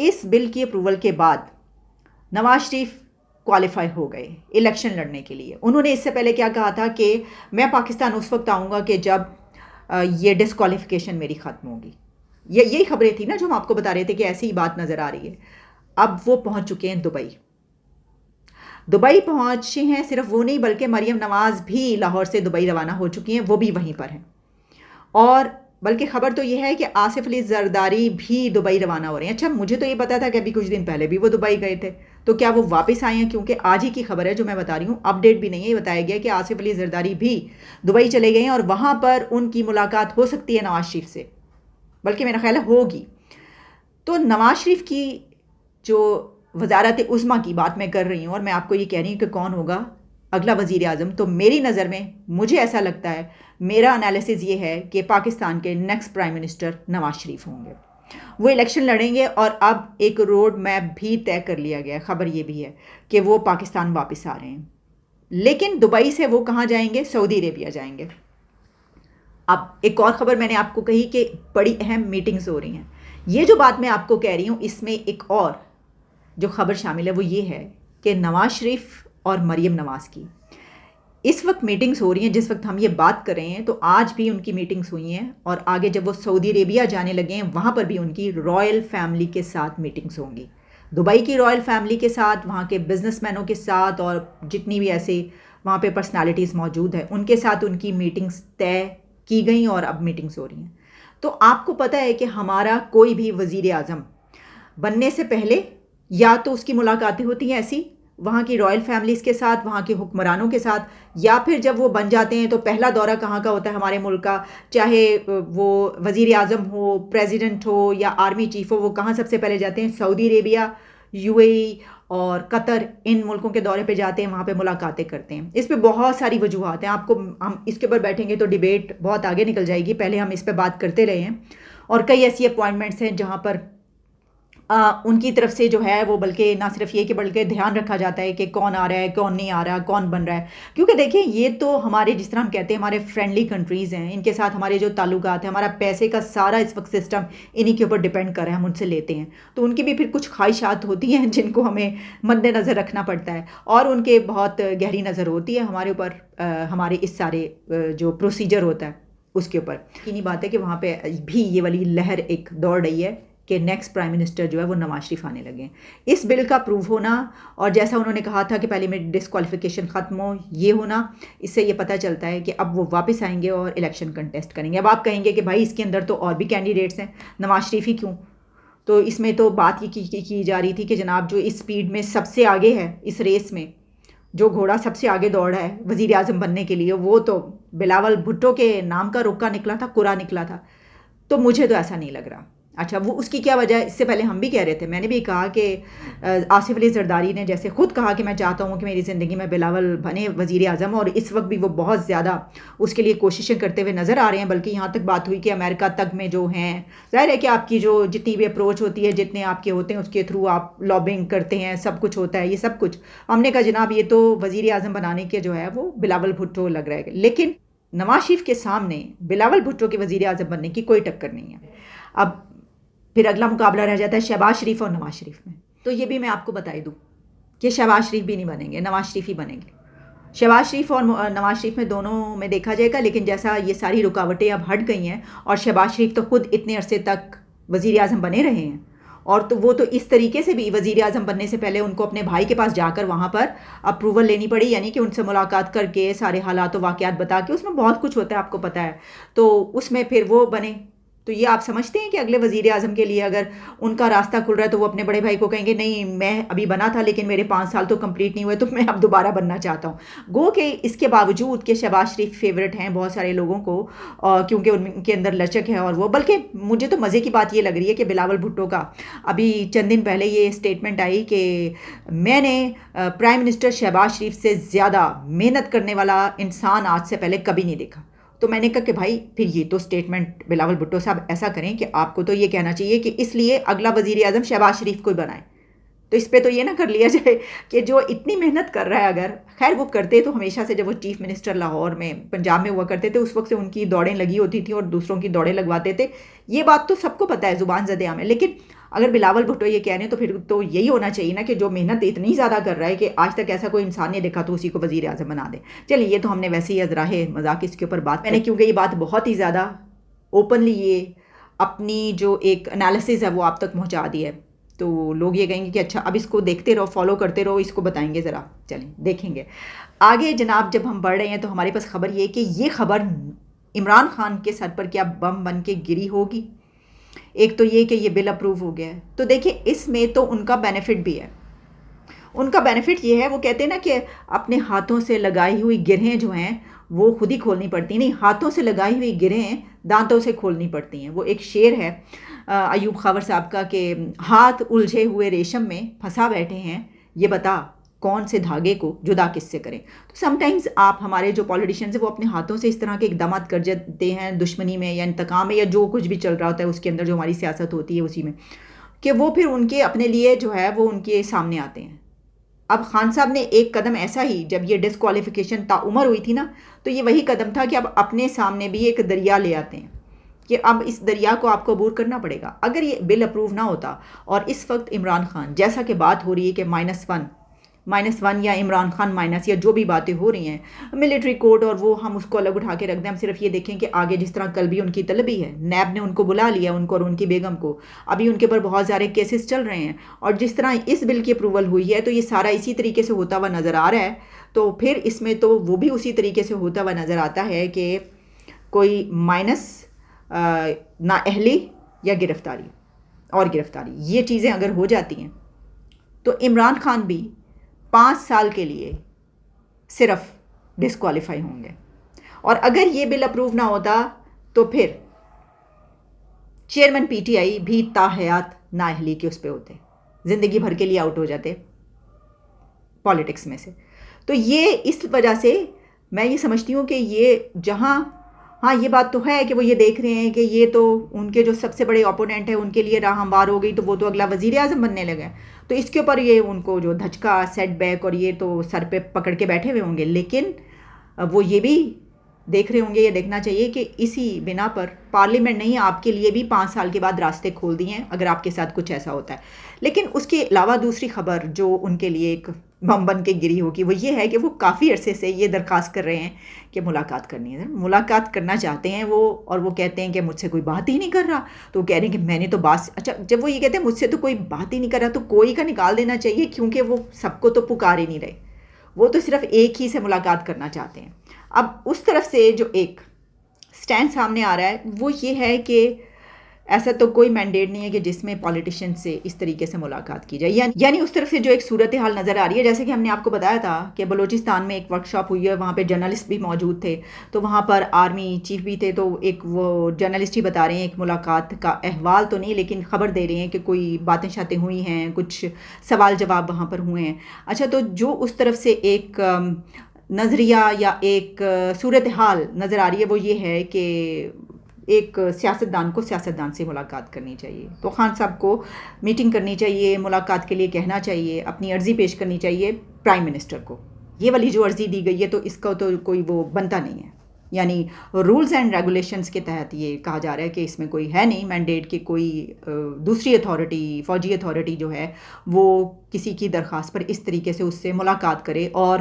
اس بل کی اپروول کے بعد نواز شریف کوالیفائی ہو گئے الیکشن لڑنے کے لیے. انہوں نے اس سے پہلے کیا کہا تھا کہ میں پاکستان اس وقت آؤں گا کہ جب یہ ڈسکوالیفیکیشن میری ختم ہوگی. یہی خبریں تھیں نا جو ہم آپ کو بتا رہے تھے کہ ایسی ہی بات نظر آ رہی ہے. اب وہ پہنچ چکے ہیں دبئی پہنچے ہیں. صرف وہ نہیں بلکہ مریم نواز بھی لاہور سے دبئی روانہ ہو چکی ہیں, وہ بھی وہیں پر ہیں. اور بلکہ خبر تو یہ ہے کہ آصف علی زرداری بھی دبئی روانہ ہو رہے ہیں. اچھا مجھے تو یہ پتا تھا کہ ابھی کچھ دن پہلے بھی وہ دبئی گئے تھے, تو کیا وہ واپس آئے ہیں؟ کیونکہ آج ہی کی خبر ہے جو میں بتا رہی ہوں, اپڈیٹ بھی نہیں ہے. یہ بتایا گیا کہ آصف علی زرداری بھی دبئی چلے گئے ہیں اور وہاں پر ان کی ملاقات ہو سکتی ہے نواز شریف سے, بلکہ میرا خیال ہے ہوگی. تو نواز شریف کی جو وزارت عظمیٰ کی بات میں کر رہی ہوں اور میں آپ کو یہ کہہ رہی ہوں کہ کون ہوگا اگلا وزیر اعظم, تو میری نظر میں مجھے ایسا لگتا ہے, میرا انالیسز یہ ہے کہ پاکستان کے next prime minister Nawaz Sharif ہوں گے. وہ الیکشن لڑیں گے اور اب ایک روڈ میپ بھی طے کر لیا گیا ہے. خبر یہ بھی ہے کہ وہ پاکستان واپس آ رہے ہیں, لیکن دبئی سے وہ کہاں جائیں گے؟ سعودی عربیہ جائیں گے. اب ایک اور خبر میں نے آپ کو کہی کہ بڑی اہم میٹنگز ہو رہی ہیں. یہ جو بات میں آپ کو کہہ رہی ہوں اس میں ایک اور جو خبر شامل ہے وہ یہ ہے کہ نواز شریف اور مریم نواز کی اس وقت میٹنگز ہو رہی ہیں. جس وقت ہم یہ بات کر رہے ہیں تو آج بھی ان کی میٹنگز ہوئی ہیں, اور آگے جب وہ سعودی عربیہ جانے لگے ہیں وہاں پر بھی ان کی رائل فیملی کے ساتھ میٹنگز ہوں گی. دبئی کی رائل فیملی کے ساتھ, وہاں کے بزنس مینوں کے ساتھ, اور جتنی بھی ایسے وہاں پہ پرسنالٹیز موجود ہیں ان کے ساتھ ان کی میٹنگز طے کی گئیں اور اب میٹنگز ہو رہی ہیں. تو آپ کو پتہ ہے کہ ہمارا کوئی بھی وزیر اعظم بننے سے پہلے یا تو اس کی ملاقاتیں ہوتی ہیں ایسی وہاں کی رائل فیملیز کے ساتھ, وہاں کے حکمرانوں کے ساتھ, یا پھر جب وہ بن جاتے ہیں تو پہلا دورہ کہاں کا ہوتا ہے ہمارے ملک کا, چاہے وہ وزیر اعظم ہو, پریزیڈنٹ ہو یا آرمی چیف ہو, وہ کہاں سب سے پہلے جاتے ہیں؟ سعودی عربیہ, یو اے ای اور قطر, ان ملکوں کے دورے پہ جاتے ہیں, وہاں پہ ملاقاتیں کرتے ہیں. اس پہ بہت ساری وجوہات ہیں. آپ کو ہم اس کے اوپر بیٹھیں گے تو ڈیبیٹ بہت آگے نکل جائے گی. پہلے ہم اس پہ بات کرتے رہے ہیں, اور کئی ایسی اپوائنٹمنٹس ہیں جہاں پر ان کی طرف سے جو ہے وہ بلکہ نہ صرف یہ کہ بلکہ دھیان رکھا جاتا ہے کہ کون آ رہا ہے, کون نہیں آ رہا, کون بن رہا ہے. کیونکہ دیکھیں یہ تو ہمارے جس طرح ہم کہتے ہیں ہمارے فرینڈلی کنٹریز ہیں, ان کے ساتھ ہمارے جو تعلقات ہیں, ہمارا پیسے کا سارا اس وقت سسٹم انہی کے اوپر ڈپینڈ کر رہا ہے, ہم ان سے لیتے ہیں. تو ان کی بھی پھر کچھ خواہشات ہوتی ہیں جن کو ہمیں مد نظر رکھنا پڑتا ہے, اور ان کے بہت گہری نظر ہوتی ہے ہمارے اوپر, ہمارے اس سارے جو پروسیجر ہوتا ہے اس کے اوپر. یہی بات ہے کہ وہاں پہ بھی یہ والی لہر ایک دوڑ رہی ہے کہ نیکسٹ پرائم منسٹر جو ہے وہ نواز شریف آنے لگے ہیں. اس بل کا اپروو ہونا اور جیسا انہوں نے کہا تھا کہ پہلے میں ڈسکوالیفیکیشن ختم ہو, یہ ہونا, اس سے یہ پتہ چلتا ہے کہ اب وہ واپس آئیں گے اور الیکشن کنٹیسٹ کریں گے. اب آپ کہیں گے کہ بھائی اس کے اندر تو اور بھی کینڈیڈیٹس ہیں, نواز شریف ہی کیوں؟ تو اس میں تو بات یہ کی جا رہی تھی کہ جناب جو اس سپیڈ میں سب سے آگے ہے, اس ریس میں جو گھوڑا سب سے آگے دوڑا ہے وزیر اعظم بننے کے لیے, وہ تو بلاول بھٹو کے نام کا رکا نکلا تھا, قرا نکلا تھا. تو مجھے تو ایسا نہیں لگ رہا. اچھا وہ اس کی کیا وجہ ہے؟ اس سے پہلے ہم بھی کہہ رہے تھے, میں نے بھی کہا کہ آصف علی زرداری نے جیسے خود کہا کہ میں چاہتا ہوں کہ میری زندگی میں بلاول بنے وزیر اعظم, اور اس وقت بھی وہ بہت زیادہ اس کے لیے کوششیں کرتے ہوئے نظر آ رہے ہیں. بلکہ یہاں تک بات ہوئی کہ امریکہ تک میں جو ہیں, ظاہر ہے کہ آپ کی جو جتنی بھی اپروچ ہوتی ہے, جتنے آپ کے ہوتے ہیں اس کے تھرو آپ لابنگ کرتے ہیں, سب کچھ ہوتا ہے, یہ سب کچھ ہم نے کہا جناب یہ تو وزیر اعظم بنانے کے جو ہے وہ بلاول بھٹو لگ رہا ہے. لیکن نواز شریف کے سامنے بلاول بھٹو کے وزیر اعظم بننے کی کوئی ٹکر نہیں ہے. اب پھر اگلا مقابلہ رہ جاتا ہے شہباز شریف اور نواز شریف میں. تو یہ بھی میں آپ کو بتائی دوں کہ شہباز شریف بھی نہیں بنیں گے, نواز شریف ہی بنیں گے. شہباز شریف اور نواز شریف میں دونوں میں دیکھا جائے گا, لیکن جیسا یہ ساری رکاوٹیں اب ہٹ گئی ہیں, اور شہباز شریف تو خود اتنے عرصے تک وزیر اعظم بنے رہے ہیں, اور تو وہ تو اس طریقے سے بھی وزیر اعظم بننے سے پہلے ان کو اپنے بھائی کے پاس جا کر وہاں پر اپروول لینی پڑی, یعنی کہ ان سے ملاقات کر کے سارے حالات و واقعات بتا کے, اس میں بہت کچھ ہوتا ہے آپ کو پتہ ہے, تو اس میں پھر وہ بنے. تو یہ آپ سمجھتے ہیں کہ اگلے وزیر اعظم کے لیے اگر ان کا راستہ کھل رہا ہے تو وہ اپنے بڑے بھائی کو کہیں گے نہیں میں ابھی بنا تھا لیکن میرے 5 سال تو کمپلیٹ نہیں ہوئے تو میں اب دوبارہ بننا چاہتا ہوں. گو کہ اس کے باوجود کہ شہباز شریف فیورٹ ہیں بہت سارے لوگوں کو, کیونکہ ان کے اندر لچک ہے, اور وہ بلکہ مجھے تو مزے کی بات یہ لگ رہی ہے کہ بلاول بھٹو کا ابھی چند دن پہلے یہ اسٹیٹمنٹ آئی کہ میں نے پرائم منسٹر شہباز شریف سے زیادہ محنت کرنے والا انسان آج سے پہلے کبھی نہیں دیکھا. تو میں نے کہا کہ بھائی پھر یہ تو سٹیٹمنٹ بلاول بھٹو صاحب ایسا کریں کہ آپ کو تو یہ کہنا چاہیے کہ اس لیے اگلا وزیر اعظم شہباز شریف کو ہی بنائیں. تو اس پہ تو یہ نہ کر لیا جائے کہ جو اتنی محنت کر رہا ہے, اگر خیر وہ کرتے تو ہمیشہ سے جب وہ چیف منسٹر لاہور میں پنجاب میں ہوا کرتے تھے اس وقت سے ان کی دوڑیں لگی ہوتی تھیں اور دوسروں کی دوڑیں لگواتے تھے, یہ بات تو سب کو پتہ ہے, زبان زد عام ہے. لیکن اگر بلاول بھٹو یہ کہہ رہے ہیں تو پھر تو یہی ہونا چاہیے نا کہ جو محنت اتنی زیادہ کر رہا ہے کہ آج تک ایسا کوئی انسان نہیں دیکھا تو اسی کو وزیر اعظم بنا دیں. چلیے یہ تو ہم نے ویسے ہی ازراہ مذاق اس کے اوپر بات میں نے، کیونکہ یہ بات بہت ہی زیادہ اوپنلی یہ اپنی جو ایک انالیسز ہے وہ آپ تک پہنچا دی ہے، تو لوگ یہ کہیں گے کہ اچھا اب اس کو دیکھتے رہو، فالو کرتے رہو، اس کو بتائیں گے ذرا. چلیں دیکھیں گے آگے جناب. جب ہم بڑھ رہے ہیں تو ہمارے پاس خبر یہ کہ یہ خبر عمران خان کے سر پر کیا بم بن کے گری ہوگی. ایک تو یہ کہ یہ بل اپروو ہو گیا ہے، تو دیکھیں اس میں تو ان کا بینیفٹ بھی ہے. ان کا بینیفٹ یہ ہے، وہ کہتے ہیں نا کہ اپنے ہاتھوں سے لگائی ہوئی گرہیں جو ہیں وہ خود ہی کھولنی پڑتی، نہیں، ہاتھوں سے لگائی ہوئی گرہیں دانتوں سے کھولنی پڑتی ہیں. وہ ایک شعر ہے ایوب خاور صاحب کا کہ ہاتھ الجھے ہوئے ریشم میں پھنسا بیٹھے ہیں، یہ بتا کون سے دھاگے کو جدا کس سے کریں. تو سم ٹائمز آپ ہمارے جو پولیٹیشینز ہیں وہ اپنے ہاتھوں سے اس طرح کے اقدامات کر جاتے ہیں دشمنی میں یا انتقام میں یا جو کچھ بھی چل رہا ہوتا ہے اس کے اندر، جو ہماری سیاست ہوتی ہے اسی میں، کہ وہ پھر ان کے اپنے لیے جو ہے وہ ان کے سامنے آتے ہیں. اب خان صاحب نے ایک قدم ایسا ہی، جب یہ ڈسکوالیفیکیشن تعمر ہوئی تھی نا، تو یہ وہی قدم تھا کہ اب اپنے سامنے بھی ایک دریا لے آتے ہیں کہ اب اس دریا کو آپ کو عبور کرنا پڑے گا. اگر یہ بل اپروو نہ ہوتا اور اس وقت عمران خان، جیسا کہ بات ہو رہی ہے کہ -1 یا عمران خان مائنس یا جو بھی باتیں ہو رہی ہیں ملٹری کوڈ، اور وہ ہم اس کو الگ اٹھا کے رکھ دیں. ہم صرف یہ دیکھیں کہ آگے جس طرح کل بھی ان کی طلبی ہے، نیب نے ان کو بلا لیا، ان کو اور ان کی بیگم کو، ابھی ان کے اوپر بہت سارے کیسز چل رہے ہیں، اور جس طرح اس بل کی اپروول ہوئی ہے تو یہ سارا اسی طریقے سے ہوتا ہوا نظر آ رہا ہے. تو پھر اس میں تو وہ بھی اسی طریقے سے ہوتا ہوا نظر آتا ہے کہ کوئی مائنس نااہلی یا گرفتاری یہ چیزیں اگر ہو جاتی ہیں تو عمران خان بھی 5 سال کے لیے صرف ڈسکوالیفائی ہوں گے. اور اگر یہ بل اپروو نہ ہوتا تو پھر چیئرمین پی ٹی آئی بھی تاحیات نااہلی کے اس پہ ہوتے، زندگی بھر کے لیے آؤٹ ہو جاتے پالیٹکس میں سے. تو یہ اس وجہ سے میں یہ سمجھتی ہوں کہ یہ جہاں ہاں یہ بات تو ہے کہ وہ یہ دیکھ رہے ہیں کہ یہ تو ان کے جو سب سے بڑے اپوننٹ ہیں ان کے لیے راہ ہموار ہو گئی، تو وہ تو اگلا وزیر اعظم بننے لگے، تو اس کے اوپر یہ ان کو جو دھچکا، سیٹ بیک اور یہ تو سر پہ پکڑ کے بیٹھے ہوئے ہوں گے. لیکن وہ یہ بھی دیکھ رہے ہوں گے، یہ دیکھنا چاہیے کہ اسی بنا پر پارلیمنٹ نہیں آپ کے لیے بھی 5 سال کے بعد راستے کھول دیے ہیں اگر آپ کے ساتھ کچھ ایسا ہوتا ہے. لیکن اس کے علاوہ دوسری خبر جو ان کے لیے ایک بم بن کے گری ہوگی وہ یہ ہے کہ وہ کافی عرصے سے یہ درخواست کر رہے ہیں کہ ملاقات کرنی ہے، ملاقات کرنا چاہتے ہیں وہ، اور وہ کہتے ہیں کہ مجھ سے کوئی بات ہی نہیں کر رہا. تو وہ کہہ رہے ہیں کہ میں نے تو بات، اچھا جب وہ یہ کہتے ہیں مجھ سے تو کوئی بات ہی نہیں کر رہا تو کوئی کا نکال دینا چاہیے، کیونکہ وہ سب کو تو پکار ہی نہیں رہے، وہ تو صرف ایک ہی سے ملاقات کرنا چاہتے ہیں. اب اس طرف سے جو ایک سٹینڈ سامنے آ رہا ہے وہ یہ ہے کہ ایسا تو کوئی مینڈیٹ نہیں ہے کہ جس میں پولیٹیشین سے اس طریقے سے ملاقات کی جائے، یعنی اس طرف سے جو ایک صورتحال نظر آ رہی ہے. جیسے کہ ہم نے آپ کو بتایا تھا کہ بلوچستان میں ایک ورکشاپ ہوئی ہے، وہاں پہ جرنلسٹ بھی موجود تھے، تو وہاں پر آرمی چیف بھی تھے، تو ایک وہ جرنلسٹ ہی بتا رہے ہیں ایک ملاقات کا احوال تو نہیں لیکن خبر دے رہے ہیں کہ کوئی باتیں شاتیں ہوئی ہیں، کچھ سوال جواب وہاں پر ہوئے ہیں. اچھا تو جو اس طرف سے ایک نظریہ یا ایک صورتحال نظر آ رہی ہے وہ یہ ہے کہ ایک سیاستدان کو سیاستدان سے ملاقات کرنی چاہیے. تو خان صاحب کو میٹنگ کرنی چاہیے، ملاقات کے لیے کہنا چاہیے، اپنی عرضی پیش کرنی چاہیے پرائم منسٹر کو. یہ والی جو عرضی دی گئی ہے تو اس کا تو کوئی وہ بنتا نہیں ہے، یعنی رولز اینڈ ریگولیشنز کے تحت یہ کہا جا رہا ہے کہ اس میں کوئی ہے نہیں مینڈیٹ کہ کوئی دوسری اتھارٹی، فوجی اتھارٹی جو ہے وہ کسی کی درخواست پر اس طریقے سے اس سے ملاقات کرے. اور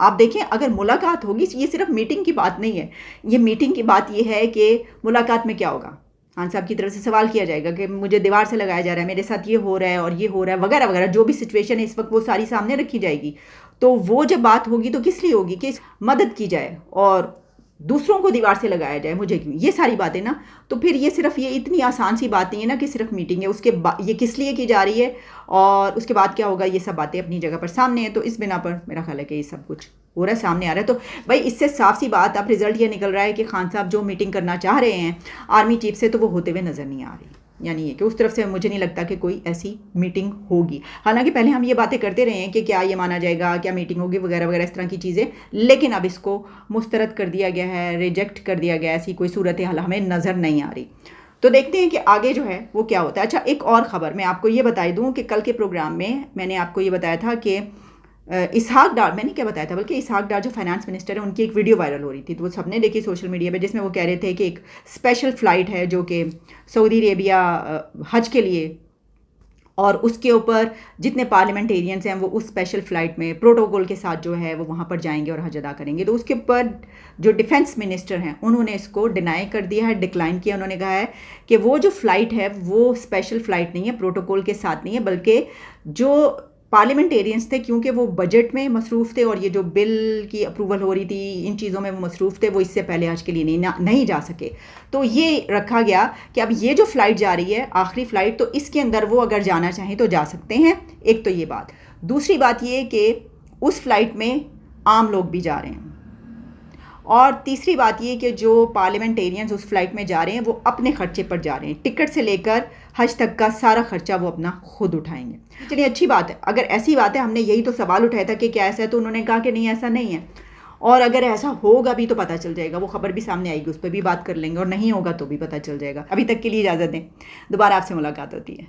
آپ دیکھیں اگر ملاقات ہوگی، یہ صرف میٹنگ کی بات نہیں ہے، یہ میٹنگ کی بات یہ ہے کہ ملاقات میں کیا ہوگا. خان صاحب کی طرف سے سوال کیا جائے گا کہ مجھے دیوار سے لگایا جا رہا ہے، میرے ساتھ یہ ہو رہا ہے اور یہ ہو رہا ہے وغیرہ وغیرہ، جو بھی سچویشن ہے اس وقت وہ ساری سامنے رکھی جائے گی. تو وہ جب بات ہوگی تو کس لیے ہوگی کہ مدد کی جائے اور دوسروں کو دیوار سے لگایا جائے، مجھے کیوں، یہ ساری باتیں نا. تو پھر یہ صرف یہ اتنی آسان سی بات نہیں ہے نا کہ صرف میٹنگ ہے، اس کے یہ کس لیے کی جا رہی ہے اور اس کے بعد کیا ہوگا، یہ سب باتیں اپنی جگہ پر سامنے ہیں. تو اس بنا پر میرا خیال ہے کہ یہ سب کچھ ہو رہا ہے، سامنے آ رہا ہے. تو بھائی اس سے صاف سی بات اب رزلٹ یہ نکل رہا ہے کہ خان صاحب جو میٹنگ کرنا چاہ رہے ہیں آرمی چیف سے تو وہ ہوتے ہوئے نظر نہیں آ رہی. یعنی یہ کہ اس طرف سے مجھے نہیں لگتا کہ کوئی ایسی میٹنگ ہوگی. حالانکہ پہلے ہم یہ باتیں کرتے رہے ہیں کہ کیا یہ مانا جائے گا، کیا میٹنگ ہوگی وغیرہ وغیرہ اس طرح کی چیزیں، لیکن اب اس کو مسترد کر دیا گیا ہے، ریجیکٹ کر دیا گیا ہے، ایسی کوئی صورتحال ہمیں نظر نہیں آ رہی. تو دیکھتے ہیں کہ آگے جو ہے وہ کیا ہوتا ہے. اچھا ایک اور خبر میں آپ کو یہ بتا دوں کہ کل کے پروگرام میں میں نے آپ کو یہ بتایا تھا کہ اسحاق ڈار، میں نے کیا بتایا تھا، بلکہ اسحاق ڈار جو فائنانس منسٹر ہے، ان کی ایک ویڈیو وائرل ہو رہی تھی، تو وہ سب نے دیکھی سوشل میڈیا پہ، جس میں وہ کہہ رہے تھے کہ ایک اسپیشل فلائٹ ہے جو کہ سعودی عربیہ حج کے لیے، اور اس کے اوپر جتنے پارلیمنٹیرینز ہیں وہ اس اسپیشل فلائٹ میں پروٹوکول کے ساتھ جو ہے وہ وہاں پر جائیں گے اور حج ادا کریں گے. تو اس کے اوپر جو ڈیفنس منسٹر ہیں انہوں نے اس کو ڈینائی کر دیا ہے، ڈکلائن کیا. انہوں نے کہا ہے کہ وہ جو فلائٹ ہے وہ اسپیشل فلائٹ نہیں ہے، پروٹوکول کے ساتھ نہیں ہے، بلکہ جو پارلیمنٹیرینز تھے کیونکہ وہ بجٹ میں مصروف تھے اور یہ جو بل کی اپروول ہو رہی تھی ان چیزوں میں وہ مصروف تھے، وہ اس سے پہلے حج کے لیے نہیں جا سکے. تو یہ رکھا گیا کہ اب یہ جو فلائٹ جا رہی ہے آخری فلائٹ، تو اس کے اندر وہ اگر جانا چاہیں تو جا سکتے ہیں. ایک تو یہ بات. دوسری بات یہ کہ اس فلائٹ میں عام لوگ بھی جا رہے ہیں. اور تیسری بات یہ کہ جو پارلیمنٹیرینز اس فلائٹ میں جا رہے ہیں وہ اپنے خرچے پر جا رہے ہیں، ٹکٹ سے لے کر حج تک کا سارا خرچہ وہ اپنا خود اٹھائیں گے. چلیے اچھی بات ہے. اگر ایسی بات ہے، ہم نے یہی تو سوال اٹھایا تھا کہ کیا ایسا ہے، تو انہوں نے کہا کہ نہیں ایسا نہیں ہے، اور اگر ایسا ہوگا بھی تو پتہ چل جائے گا، وہ خبر بھی سامنے آئے گی، اس پہ بھی بات کر لیں گے، اور نہیں ہوگا تو بھی پتہ چل جائے گا. ابھی تک کے لیے اجازت دیں، دوبارہ آپ سے ملاقات ہوتی ہے.